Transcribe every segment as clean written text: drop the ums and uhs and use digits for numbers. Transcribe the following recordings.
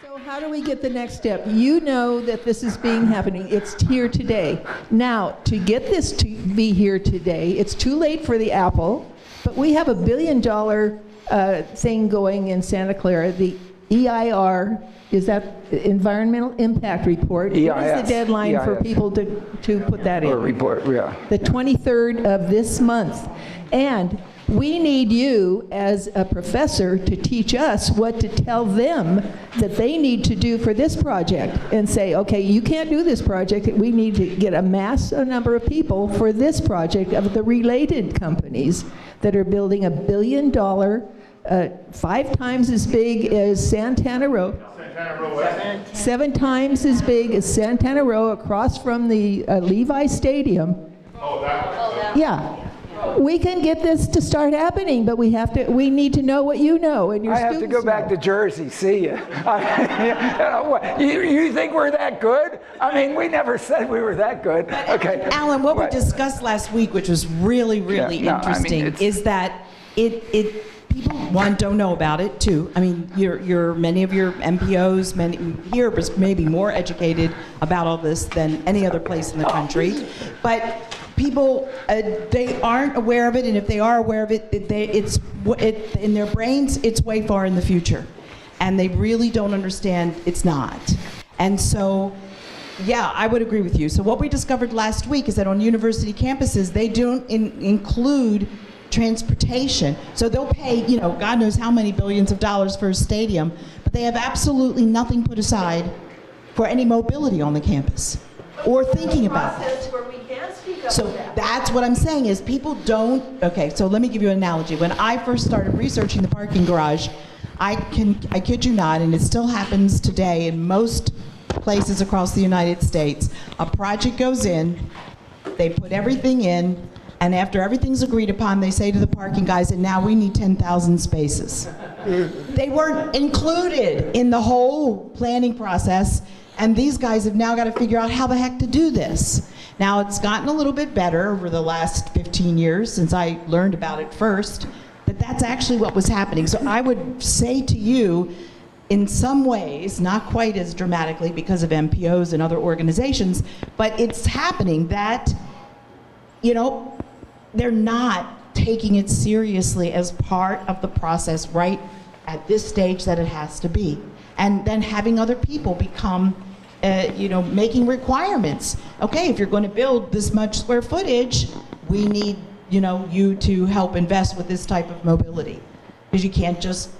So how do we get the next step? You know that this is happening. It's here today. Now, to get this to be here today, it's too late for the Apple, but we have $1 billion thing going in Santa Clara. The EIR, is that Environmental Impact Report? EIS. What is the deadline EIS. for people to put that in? Or report, yeah. The 23rd of this month. And we need you as a professor to teach us what to tell them that they need to do for this project, and say, okay, you can't do this project. We need to get a number of people for this project of the related companies that are building $1 billion, 5 times as big as Santana Row. 7 times as big as Santana Row, across from the Levi Stadium. Oh, that one. Yeah. We can get this to start happening, but we need to know what you know, and your I have to go back to Jersey, see you. You think we're that good? I mean, we never said we were that good. Okay. Alan, what we discussed last week, which was really, really interesting, is that people, don't know about it, too. I mean, many of your MPOs, many here was maybe more educated about all this than any other place in the country, but people, they aren't aware of it, and if they are aware of it, it's in their brains, it's way far in the future, and they really don't understand it's not. And so, yeah, I would agree with you. So what we discovered last week is that on university campuses, they don't include transportation. So they'll pay, God knows how many billions of dollars for a stadium, but they have absolutely nothing put aside for any mobility on the campus or thinking about it. So that's what I'm saying is people don't, okay, so let me give you an analogy. When I first started researching the parking garage, I kid you not, and it still happens today in most places across the United States, a project goes in, they put everything in, and after everything's agreed upon, they say to the parking guys, and now we need 10,000 spaces. They weren't included in the whole planning process, and these guys have now got to figure out how the heck to do this. Now, it's gotten a little bit better over the last 15 years since I learned about it first, but that's actually what was happening. So I would say to you, in some ways, not quite as dramatically because of MPOs and other organizations, but it's happening that, they're not taking it seriously as part of the process right at this stage that it has to be. And then having other people become, making requirements. Okay, if you're going to build this much square footage, we need, you to help invest with this type of mobility. Because you can't just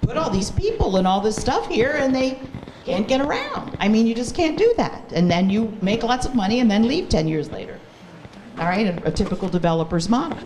put all these people and all this stuff here and they can't get around. I mean, you just can't do that. And then you make lots of money and then leave 10 years later. All right, a typical developer's model.